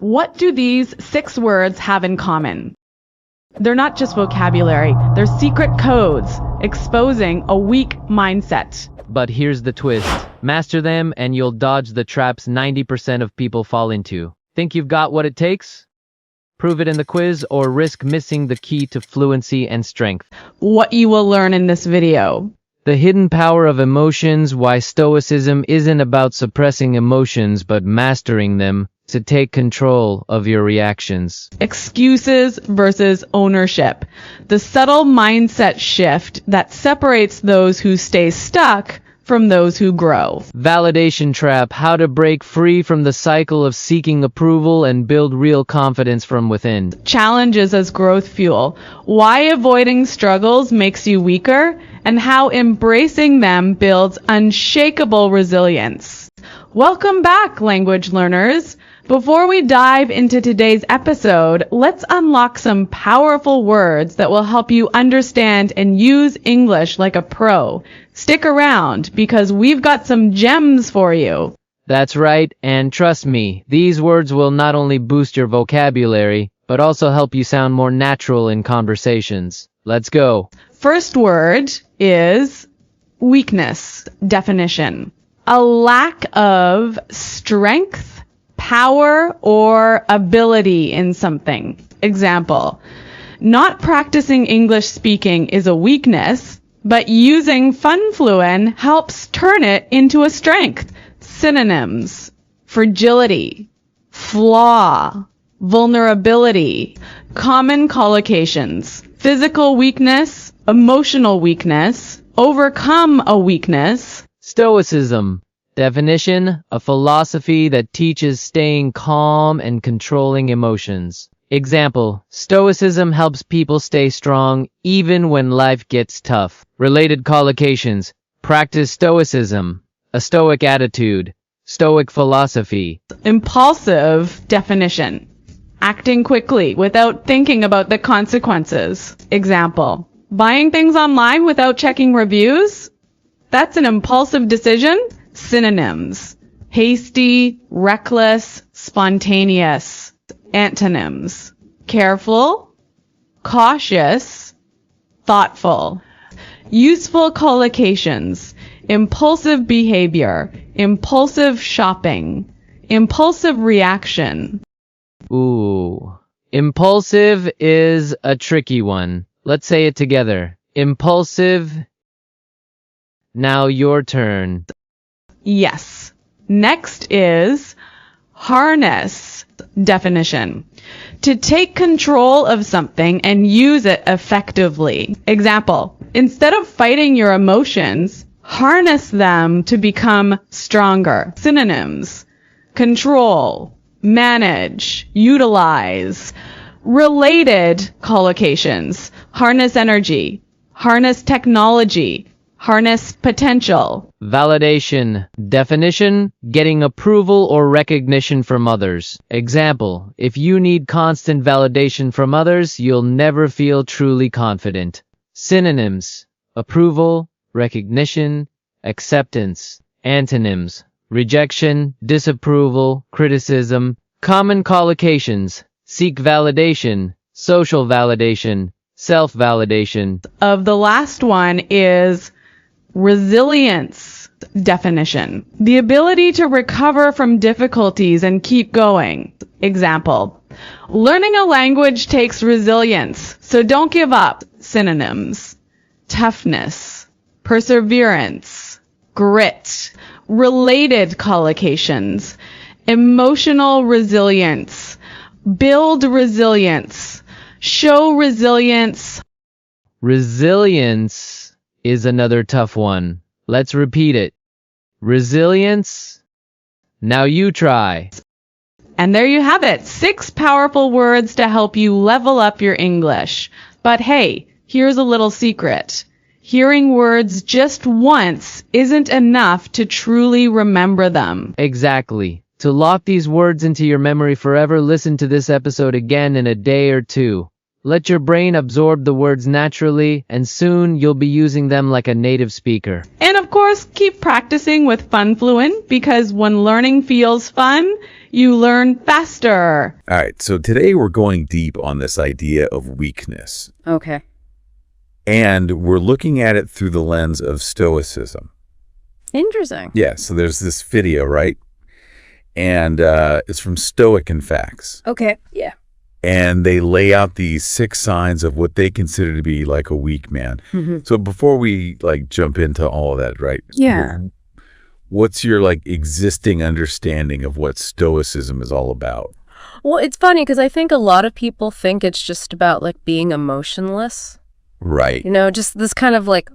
What do these 6 words have in common? They're not just vocabulary, they're secret codes exposing a weak mindset. But here's the twist. Master them and you'll dodge the traps 90% of people fall into. Think you've got what it takes? Prove it in the quiz or risk missing the key to fluency and strength. What you will learn in this video. The hidden power of emotions, why Stoicism isn't about suppressing emotions but mastering them to take control of your reactions. Excuses versus ownership. The subtle mindset shift that separates those who stay stuck from those who grow. Validation trap, how to break free from the cycle of seeking approval and build real confidence from within. Challenges as growth fuel. Why avoiding struggles makes you weaker and how embracing them builds unshakable resilience. Welcome back, language learners. Before we dive into today's episode, let's unlock some powerful words that will help you understand and use English like a pro. Stick around because we've got some gems for you. That's right, and trust me, these words will not only boost your vocabulary, but also help you sound more natural in conversations. Let's go. First word is weakness. Definition. A lack of strength, power, or ability in something. Example, not practicing English speaking is a weakness, but using FunFluent helps turn it into a strength. Synonyms: fragility, flaw, vulnerability. Common collocations: physical weakness, emotional weakness, overcome a weakness. Stoicism. Definition: a philosophy that teaches staying calm and controlling emotions. Example, Stoicism helps people stay strong even when life gets tough. Related collocations: practice Stoicism, a Stoic attitude, Stoic philosophy. Impulsive. Definition: acting quickly without thinking about the consequences. Example, buying things online without checking reviews? That's an impulsive decision. Synonyms: hasty, reckless, spontaneous. Antonyms: careful, cautious, thoughtful. Useful collocations: impulsive behavior, impulsive shopping, impulsive reaction. Ooh. Impulsive is a tricky one. Let's say it together. Impulsive. Now your turn. Yes. Next is harness. Definition: to take control of something and use it effectively. Example, instead of fighting your emotions, harness them to become stronger. Synonyms: control, manage, utilize. Related collocations: harness energy, harness technology, harness potential. Validation. Definition: getting approval or recognition from others. Example, if you need constant validation from others, you'll never feel truly confident. Synonyms: approval, recognition, acceptance. Antonyms: rejection, disapproval, criticism. Common collocations: seek validation, social validation, self-validation. Of the last one is resilience. Definition: the ability to recover from difficulties and keep going. Example, learning a language takes resilience, so don't give up. Synonyms: toughness, perseverance, grit. Related collocations: emotional resilience, build resilience, show resilience. Resilience is another tough one. Let's repeat it. Resilience. Now you try. And there you have it, 6 powerful words to help you level up your English. But hey, here's a little secret. Hearing words just once isn't enough to truly remember them. Exactly. To lock these words into your memory forever, listen to this episode again in a day or two. Let your brain absorb the words naturally, and soon you'll be using them like a native speaker. And of course, keep practicing with FunFluent because when learning feels fun, you learn faster. All right, so today we're going deep on this idea of weakness. Okay. And we're looking at it through the lens of Stoicism. Interesting. Yeah, so there's this video, right? And it's from Stoic and Facts. Okay. Yeah. And they lay out these 6 signs of what they consider to be like a weak man. So before we like jump into all of that, right? Yeah. What's your like existing understanding of what Stoicism is all about? Well, it's funny because I think a lot of people think it's just about like being emotionless. Right. You know, just this kind of like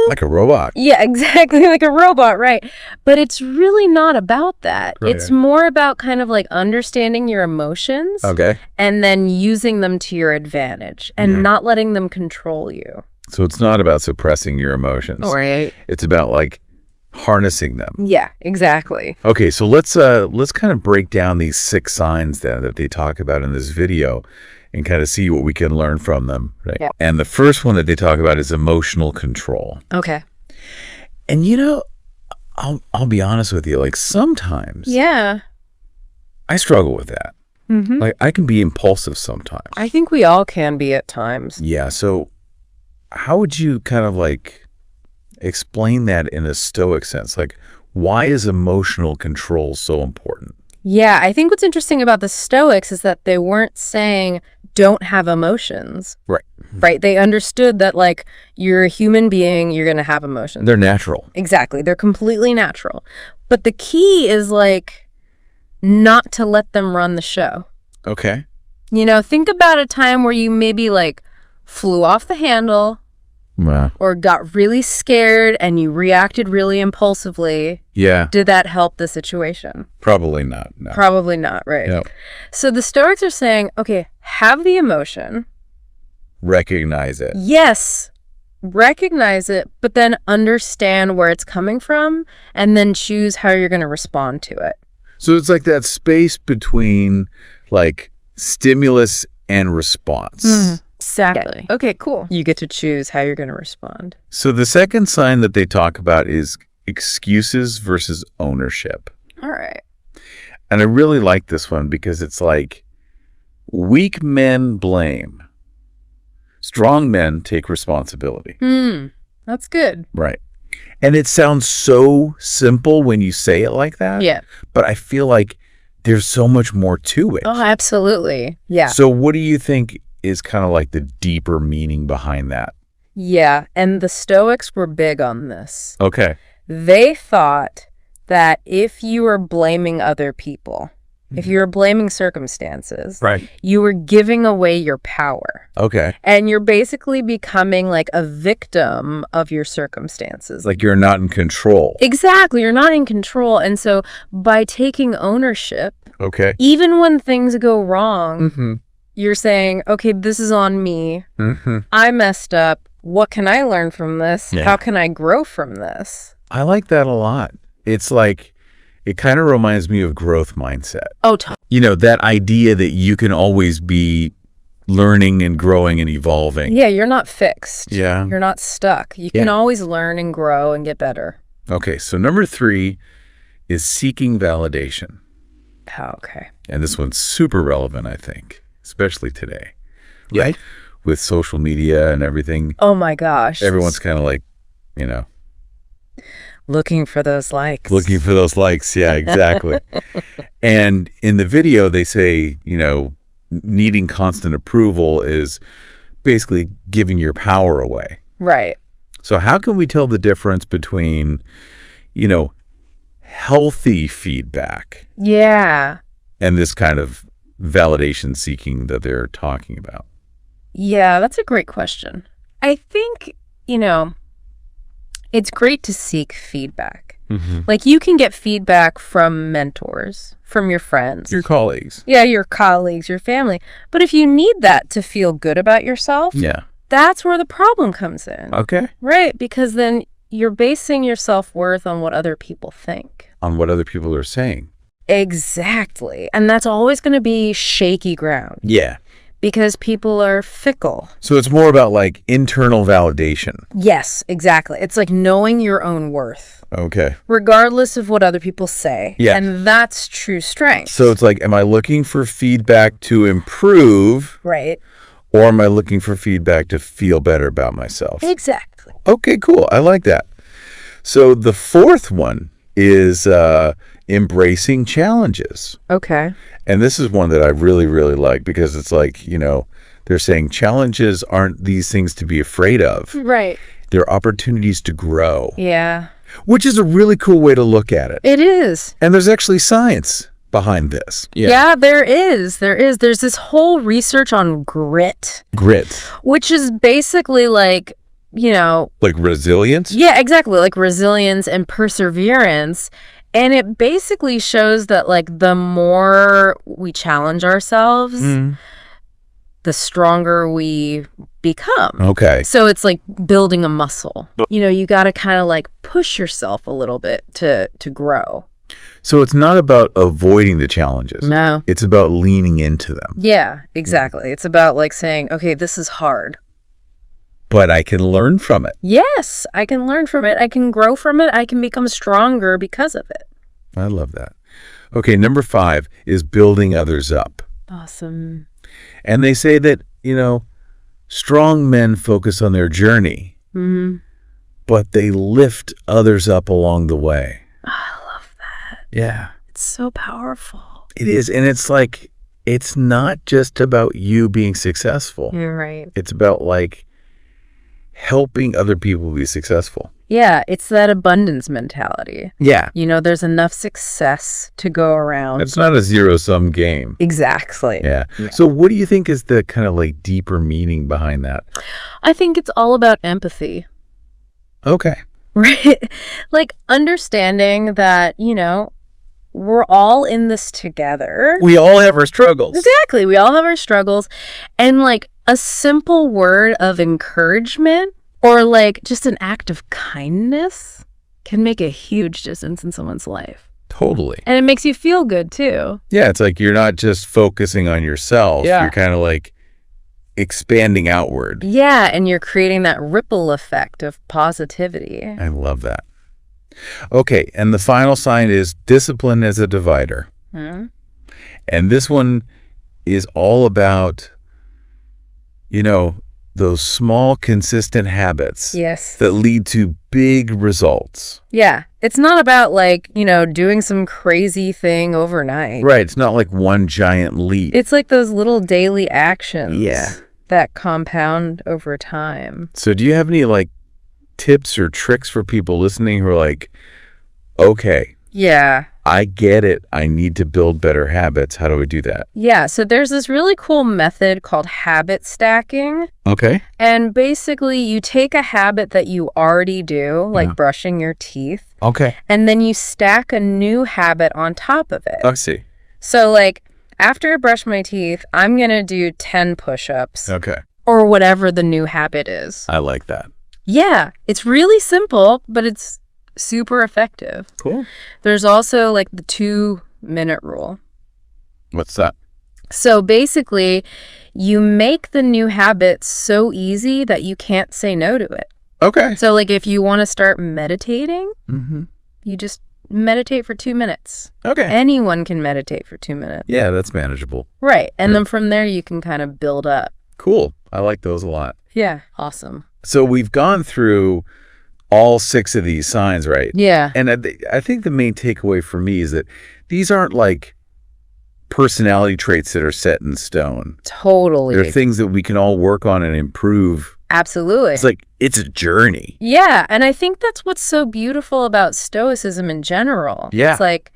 Like a robot. yeah, exactly, like a robot, right? But it's really not about that. Right. It's more about kind of like understanding your emotions Okay. and then using them to your advantage and not letting them control you. So it's not about suppressing your emotions. Right. It's about like harnessing them. Yeah, exactly. Okay, so let's kind of break down these 6 signs then that they talk about in this video and kind of see what we can learn from them, right? Yeah. And the first one that they talk about is emotional control. Okay. And you know, I'll be honest with you, like sometimes Yeah. I struggle with that. Like I can be impulsive sometimes. I think we all can be at times. Yeah, so how would you kind of like explain that in a Stoic sense? Like why is emotional control so important? Yeah, I think what's interesting about the Stoics is that they weren't saying don't have emotions. Right. Right? They understood that like you're a human being, you're going to have emotions. They're natural. Exactly. They're completely natural. But the key is like not to let them run the show. Okay. You know, think about a time where you maybe like flew off the handle Wow. or got really scared and you reacted really impulsively. Yeah. Did that help the situation? Probably not. No. Probably not, right? Yep. So the Stoics are saying, okay, have the emotion. Recognize it. Yes, recognize it, but then understand where it's coming from and then choose how you're going to respond to it. So it's like that space between like stimulus and response. Exactly. Okay, cool. You get to choose how you're going to respond. So the second sign that they talk about is excuses versus ownership. All right. And I really like this one because it's like weak men blame. Strong men take responsibility. That's good. Right. And it sounds so simple when you say it like that. Yeah. But I feel like there's so much more to it. Oh, absolutely. Yeah. So what do you think is kind of like the deeper meaning behind that? Yeah. And the Stoics were big on this. Okay. They thought that if you were blaming other people, if you were blaming circumstances, Right. you were giving away your power. Okay. And you're basically becoming like a victim of your circumstances. Like you're not in control. Exactly. You're not in control. And so by taking ownership, Okay. even when things go wrong, Mm-hmm. you're saying, okay, this is on me. Mm-hmm. I messed up. What can I learn from this? Yeah. How can I grow from this? I like that a lot. It's like, it kind of reminds me of growth mindset. Oh, You know, that idea that you can always be learning and growing and evolving. yeah, you're not fixed. Yeah. You're not stuck. You can Yeah. always learn and grow and get better. Okay. So number 3 is seeking validation. Oh, okay. And this one's super relevant, I think, especially today. Right? With social media and everything. Oh my gosh. Everyone's kind of like, you know, looking for those likes. looking for those likes. Yeah, exactly. And in the video, they say, you know, needing constant approval is basically giving your power away. Right. So how can we tell the difference between, you know, healthy feedback Yeah. and this kind of validation seeking that they're talking about? Yeah, that's a great question. I think, you know, it's great to seek feedback. Mm-hmm. Like you can get feedback from mentors, from your friends. Your colleagues. Yeah, your colleagues, your family. But if you need that to feel good about yourself, Yeah. that's where the problem comes in. Okay. Right, because then you're basing your self-worth on what other people think. On what other people are saying. Exactly. And that's always going to be shaky ground. Yeah. because people are fickle. So it's more about like internal validation. Yes, exactly. It's like knowing your own worth, Okay. regardless of what other people say. Yeah. And that's true strength. So it's like, am I looking for feedback to improve, Right. or am I looking for feedback to feel better about myself? Exactly. Okay, cool. I like that. So the fourth one is embracing challenges. Okay. And this is one that I really, really like because it's like, you know, they're saying challenges aren't these things to be afraid of. Right. They're opportunities to grow, Yeah. which is a really cool way to look at it. It is. And there's actually science behind this. Yeah, there is. There's this whole research on grit, Grit. which is basically like, you know, Like resilience? yeah, exactly, like resilience and perseverance. And it basically shows that like the more we challenge ourselves, the stronger we become. Okay. So it's like building a muscle. You know, you got to kind of like push yourself a little bit to grow. So it's not about avoiding the challenges. No. It's about leaning into them. Yeah, exactly. It's about like saying, okay, this is hard. But I can learn from it. Yes, I can learn from it. I can grow from it. I can become stronger because of it. I love that. Okay, number 5 is building others up. Awesome. And they say that, you know, strong men focus on their journey, but they lift others up along the way. I love that. Yeah. It's so powerful. It is. And it's like, it's not just about you being successful. You're right. It's about like helping other people be successful. Yeah, it's that abundance mentality. Yeah. You know, there's enough success to go around. It's not a zero-sum game. Exactly. Yeah. So what do you think is the kind of like deeper meaning behind that? I think it's all about empathy, Okay. right? Like understanding that, you know, we're all in this together. We all have our struggles. Exactly. We all have our struggles. And like a simple word of encouragement or like just an act of kindness can make a huge difference in someone's life. Totally. And it makes you feel good too. Yeah, it's like you're not just focusing on yourself. Yeah. You're kind of like expanding outward. Yeah. And you're creating that ripple effect of positivity. I love that. Okay, and the final sign is discipline as a divider. Hmm? And this one is all about, you know, those small, consistent habits Yes. that lead to big results. Yeah. It's not about like, you know, doing some crazy thing overnight. Right. It's not like one giant leap. It's like those little daily actions. Yeah. That compound over time. So do you have any like tips or tricks for people listening who are like, okay, Yeah. I get it. I need to build better habits. How do I do that? Yeah. So there's this really cool method called habit stacking. Okay. And basically, you take a habit that you already do, like brushing your teeth, Okay. and then you stack a new habit on top of it. I see. So, like, after I brush my teeth, I'm going to do 10 push-ups Okay. or whatever the new habit is. I like that. Yeah. It's really simple, but it's super effective. Cool. There's also, like, the 2-minute rule. What's that? So basically, you make the new habit so easy that you can't say no to it. Okay. So like if you want to start meditating, Mm-hmm. you just meditate for 2 minutes. Okay. Anyone can meditate for 2 minutes. Yeah, that's manageable. Right. And then from there, you can kind of build up. Cool. I like those a lot. Yeah. Awesome. So we've gone through all 6 of these signs, right? Yeah. And I think the main takeaway for me is that these aren't like personality traits that are set in stone. Totally. They're things that we can all work on and improve. Absolutely. It's like, it's a journey. Yeah. And I think that's what's so beautiful about Stoicism in general. Yeah. It's like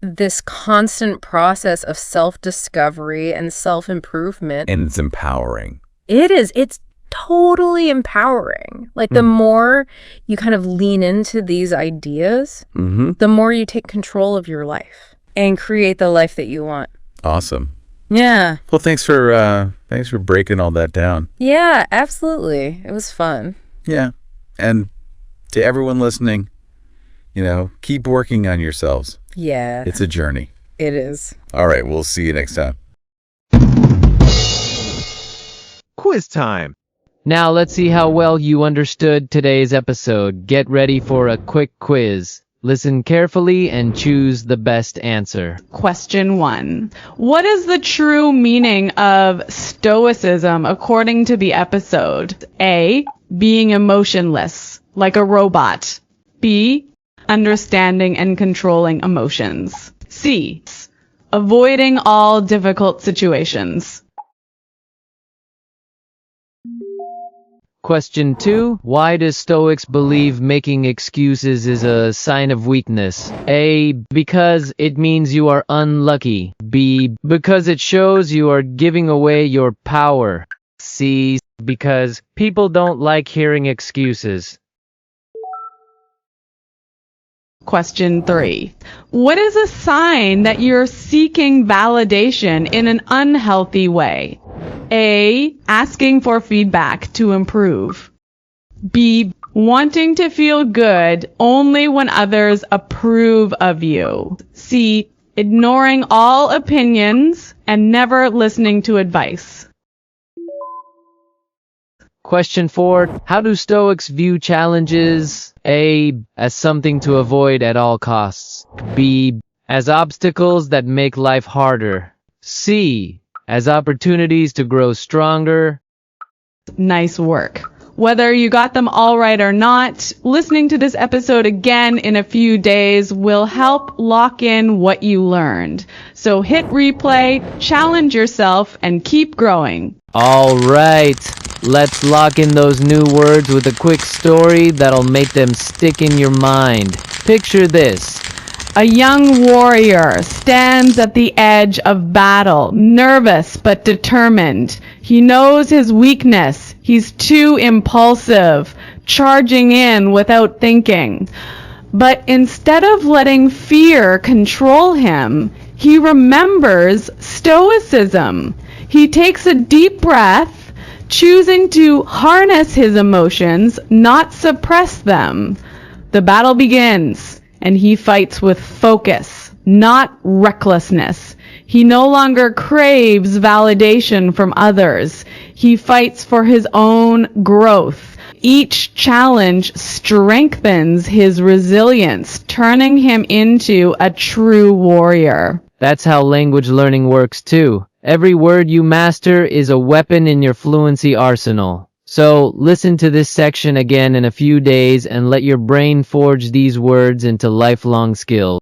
this constant process of self-discovery and self-improvement. And it's empowering. It is. It's totally empowering. Like the more you kind of lean into these ideas, Mm-hmm. the more you take control of your life and create the life that you want. Awesome. Yeah. Well, thanks for breaking all that down. Yeah, absolutely. It was fun. Yeah. And to everyone listening, you know, keep working on yourselves. Yeah, It's a journey. it is. All right. We'll see you next time. quiz time. Now let's see how well you understood today's episode. Get ready for a quick quiz. Listen carefully and choose the best answer. Question 1. What is the true meaning of stoicism according to the episode? A. Being emotionless, like a robot. B. Understanding and controlling emotions. C. Avoiding all difficult situations. Question 2. Why do Stoics believe making excuses is a sign of weakness? A. Because it means you are unlucky. B. Because it shows you are giving away your power. C. Because people don't like hearing excuses. Question 3. What is a sign that you're seeking validation in an unhealthy way? A. Asking for feedback to improve. B. Wanting to feel good only when others approve of you. C. Ignoring all opinions and never listening to advice. Question 4. How do Stoics view challenges? A. As something to avoid at all costs. B. As obstacles that make life harder. C. As opportunities to grow stronger. Nice work. Whether you got them all right or not, listening to this episode again in a few days will help lock in what you learned. So hit replay, challenge yourself, and keep growing. All right. Let's lock in those new words with a quick story that'll make them stick in your mind. Picture this. A young warrior stands at the edge of battle, nervous but determined. He knows his weakness. He's too impulsive, charging in without thinking. But instead of letting fear control him, he remembers stoicism. He takes a deep breath, choosing to harness his emotions, not suppress them. The battle begins, and he fights with focus, not recklessness. He no longer craves validation from others. He fights for his own growth. Each challenge strengthens his resilience, turning him into a true warrior. That's how language learning works too. Every word you master is a weapon in your fluency arsenal. So listen to this section again in a few days and let your brain forge these words into lifelong skills.